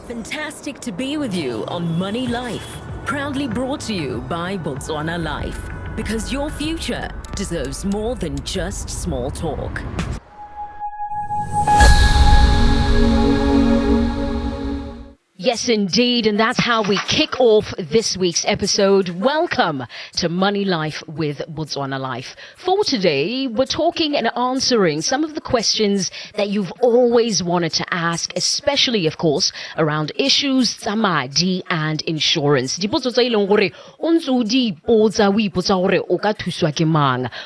Fantastic to be with you on Money Life. Proudly brought to you by Botswana Life. Because your future deserves more than just small talk. Yes, indeed. And that's how we kick off this week's episode. Welcome to Money Life with Botswana Life. For today, we're talking and answering some of the questions that you've always wanted to ask, especially, of course, around issues, tsamadi, and insurance.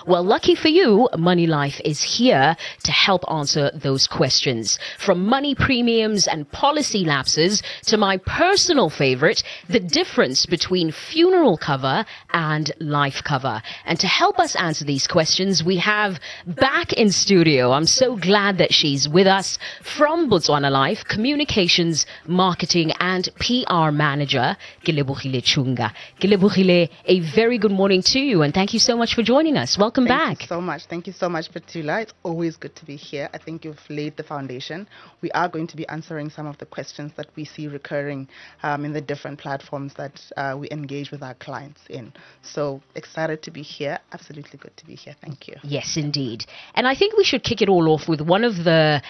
Well, lucky for you, Money Life is here to help answer those questions. From money premiums and policy lapses to my personal favorite, the difference between funeral cover and life cover. And to help us answer these questions, we have back in studio, I'm so glad that she's with us, from Botswana Life, Communications, Marketing and PR Manager, Kelebogile Chunga. Kelebogile, a very good morning to you, and thank you so much for joining us. Welcome back. Thank you so much. Thank you so much, Petula. It's always good to be here. I think you've laid the foundation. We are going to be answering some of the questions that we see recurring in the different platforms that we engage with our clients in. So excited to be here. Absolutely good to be here. Thank you. Yes, indeed. And I think we should kick it all off with one of the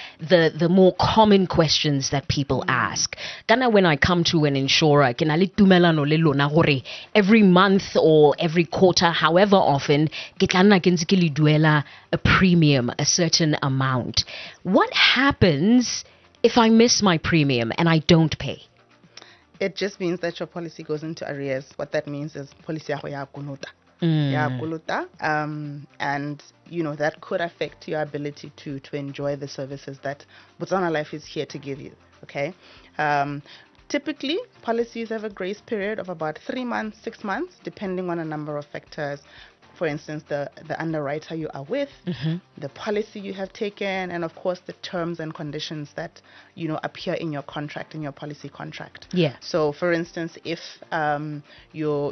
more common questions that people ask. Kana when I come to an insurer, every month or every quarter, however often, duela a premium, a certain amount. What happens if I miss my premium and I don't pay? It just means that your policy goes into arrears. What that means is policy ya kuluta. And that could affect your ability to enjoy the services that Botswana Life is here to give you. Okay. Typically, policies have a grace period of about 3 months, 6 months, depending on a number of factors. For instance, the underwriter you are with, the policy you have taken, and of course the terms and conditions that appear in your contract, in your policy contract. Yeah. So, for instance, if your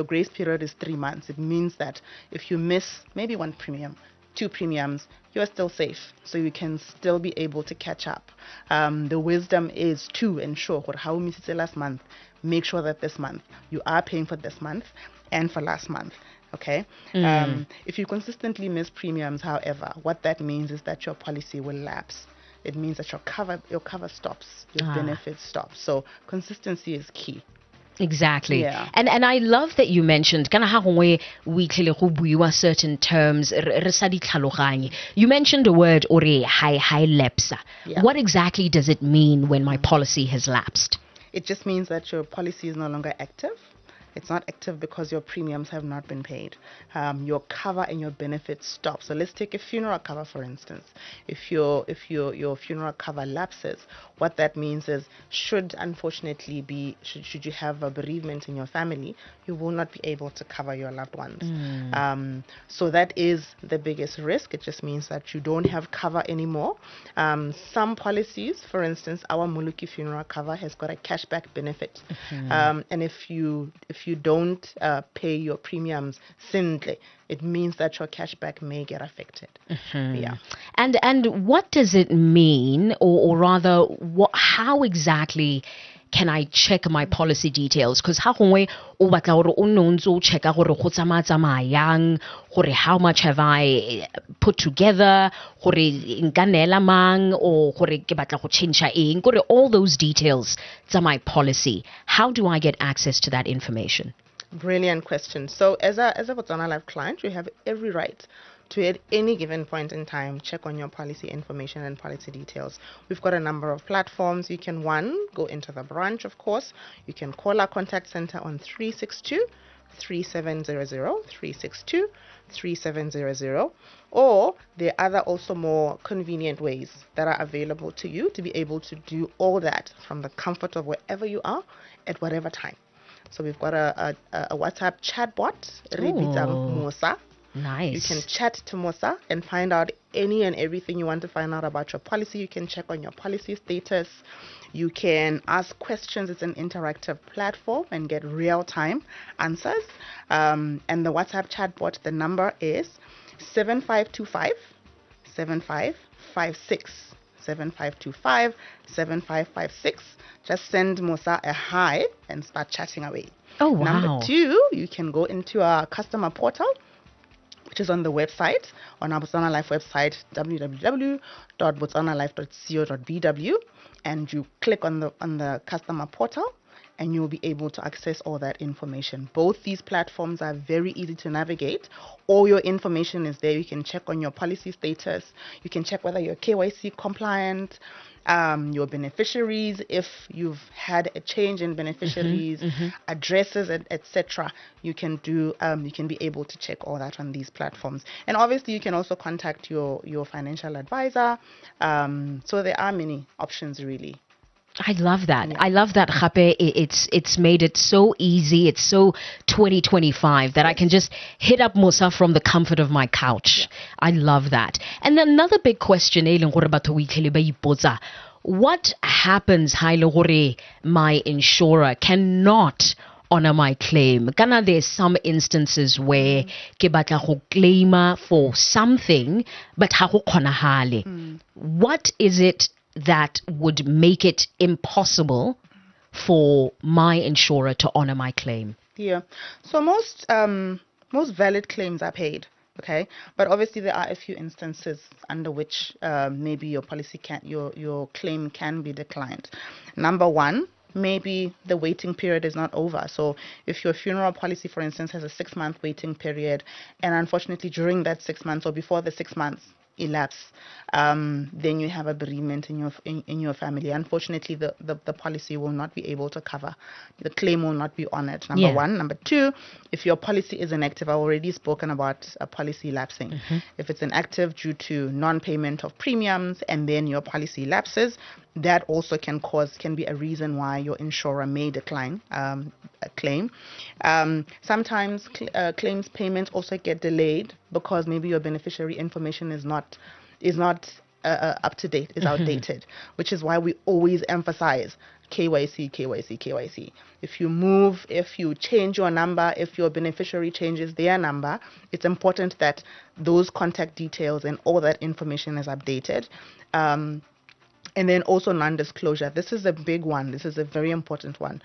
grace period is 3 months, it means that if you miss maybe one premium, 2 premiums, you are still safe. So you can still be able to catch up. The wisdom is to ensure how we missed last month. Make sure that this month you are paying for this month and for last month. Okay. If you consistently miss premiums, however, what that means is that your policy will lapse. It means that your cover stops, your benefits stop. So consistency is key. Exactly. Yeah. And I love that you mentioned certain terms. You mentioned a word high lapse. Yeah. What exactly does it mean when my policy has lapsed? It just means that your policy is no longer active. It's not active because your premiums have not been paid. Your cover and your benefits stop. So let's take a funeral cover, for instance. If your funeral cover lapses, what that means is should you have a bereavement in your family, you will not be able to cover your loved ones. So that is the biggest risk. It just means that you don't have cover anymore. Some policies, for instance, our Muluki funeral cover has got a cashback benefit. And if you don't pay your premiums simply, it means that your cashback may get affected. Yeah. And what does it mean, or rather, how exactly can I check my policy details? Because how much have I put together, all those details to my policy. How do I get access to that information? Brilliant question. So as a Botswana Life client, you have every right to, at any given point in time, check on your policy information and policy details. We've got a number of platforms. You can, go into the branch, of course. You can call our contact center on 362-3700, or there are other also more convenient ways that are available to you to be able to do all that from the comfort of wherever you are at whatever time. So we've got a WhatsApp chatbot, Mosa. Nice. You can chat to Mosa and find out any and everything you want to find out about your policy. You can check on your policy status. You can ask questions. It's an interactive platform and get real-time answers. And the WhatsApp chatbot, the number is 7525 7556. 7525 7556. Just send Musa a hi and start chatting away. Oh, wow. Number two, you can go into our customer portal, which is on the website, on our Botswana Life website, www.botswanalife.co.bw, and you click on the customer portal, and you'll be able to access all that information. Both these platforms are very easy to navigate. All your information is there. You can check on your policy status. You can check whether you're KYC compliant, your beneficiaries, if you've had a change in beneficiaries, addresses, etc. You can do. You can be able to check all that on these platforms. And obviously, you can also contact your financial advisor. So there are many options, really. I love that. Yeah. I love that, Khape. It's made it so easy. It's so 2025 that I can just hit up Musa from the comfort of my couch. Yeah. I love that. And then another big question, what happens my insurer cannot honor my claim? Kana, there's some instances where ke batla go claima for something but ha go kgonagale. What is it that would make it impossible for my insurer to honor my claim? Yeah. So most valid claims are paid. Okay, but obviously there are a few instances under which maybe your policy your claim can be declined. Number one, maybe the waiting period is not over. So if your funeral policy, for instance, has a 6-month waiting period, and unfortunately during that 6 months or before the 6 months elapse, then you have a bereavement in your family. Unfortunately, the policy will not be able to cover. The claim will not be honored. Number one. Number two, if your policy is inactive, I've already spoken about a policy lapsing. If it's inactive due to non-payment of premiums and then your policy lapses, that also can be a reason why your insurer may decline a claim. Sometimes claims payments also get delayed because maybe your beneficiary information is not up to date, is outdated, which is why we always emphasize KYC, KYC, KYC. If you move, if you change your number, if your beneficiary changes their number, it's important that those contact details and all that information is updated. And then also non-disclosure. This is a big one. This is a very important one.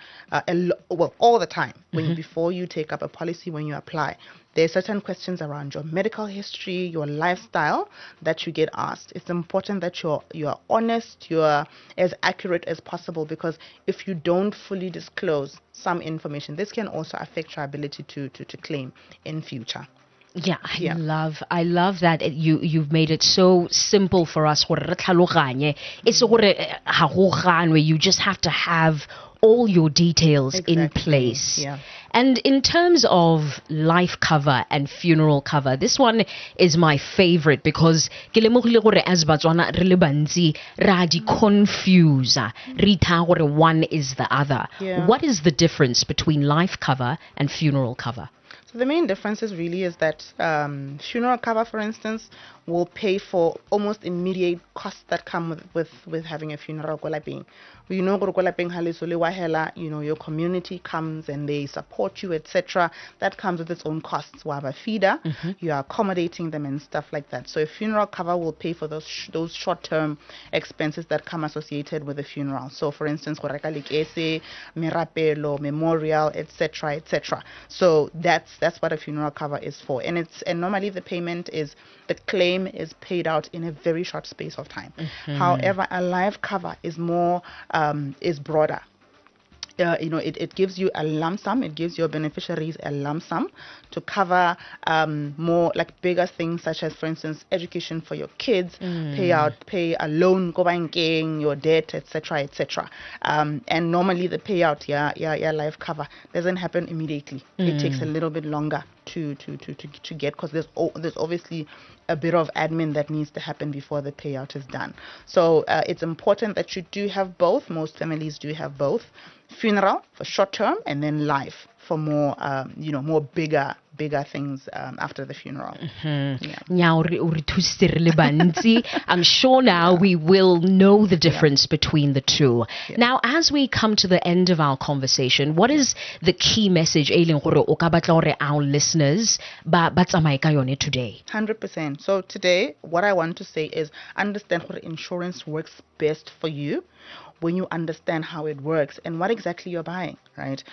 All the time. Before you take up a policy, when you apply, there are certain questions around your medical history, your lifestyle that you get asked. It's important that you're honest, you're as accurate as possible, because if you don't fully disclose some information, this can also affect your ability to claim in future. Yeah, I love that you've made it so simple for us. It's where you just have to have all your details in place. Yeah. And in terms of life cover and funeral cover, this one is my favorite because as Botswana re le bantsi ra di confuse one is the other. Yeah. What is the difference between life cover and funeral cover? So the main difference is that funeral cover, for instance, will pay for almost immediate costs that come with having a funeral. You know, your community comes and they support you, etc. That comes with its own costs. We have a feeder, you are accommodating them and stuff like that. So a funeral cover will pay for those short-term expenses that come associated with a funeral. So for instance, mirapelo, memorial, etc., etc. So that's what a funeral cover is for, and normally the claim is paid out in a very short space of time. However, a life cover is more is broader. It gives you a lump sum. It gives your beneficiaries a lump sum to cover more like bigger things, such as, for instance, education for your kids, pay a loan, go banking, your debt, etc., etc. And normally the payout, life cover doesn't happen immediately. It takes a little bit longer to get, because there's obviously a bit of admin that needs to happen before the payout is done. So it's important that you do have both. Most families do have both. Funeral for short term and then life for more, more bigger things after the funeral. I'm sure now we will know the difference between the two. Now, as we come to the end of our conversation, what is the key message our listeners today? 100%. So today, what I want to say is understand what insurance works best for you when you understand how it works and what exactly you're buying, right?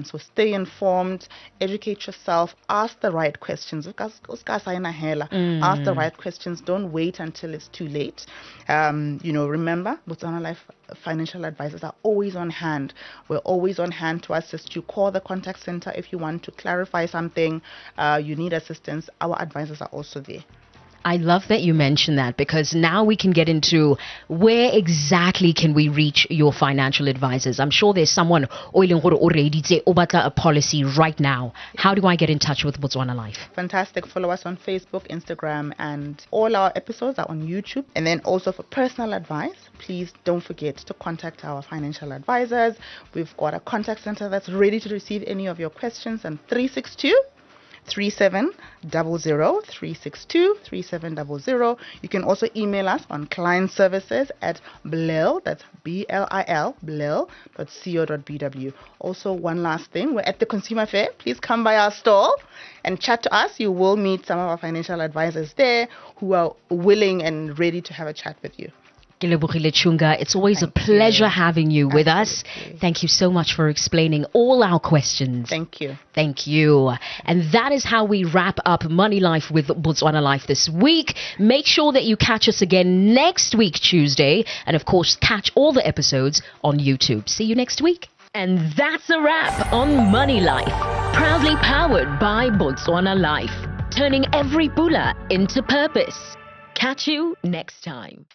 So stay informed, educate yourself, ask the right questions. Ask the right questions. Don't wait until it's too late. Remember, Botswana Life financial advisors are always on hand. We're always on hand to assist you. Call the contact center if you want to clarify something, you need assistance. Our advisors are also there. I love that you mentioned that, because now we can get into where exactly can we reach your financial advisors. I'm sure there's someone already a policy right now. How do I get in touch with Botswana Life? Fantastic. Follow us on Facebook, Instagram, and all our episodes are on YouTube. And then also for personal advice, please don't forget to contact our financial advisors. We've got a contact center that's ready to receive any of your questions, and 3700 362-3700. You can also email us on client services at blil, that's BLIL, blil.co.bw. Also, one last thing, we're at the Consumer Fair. Please come by our stall and chat to us. You will meet some of our financial advisors there who are willing and ready to have a chat with you. Kelebogile Chunga, it's always a pleasure having you with us. Thank you so much for explaining all our questions. Thank you. Thank you. And that is how we wrap up Money Life with Botswana Life this week. Make sure that you catch us again next week, Tuesday. And of course, catch all the episodes on YouTube. See you next week. And that's a wrap on Money Life. Proudly powered by Botswana Life. Turning every bula into purpose. Catch you next time.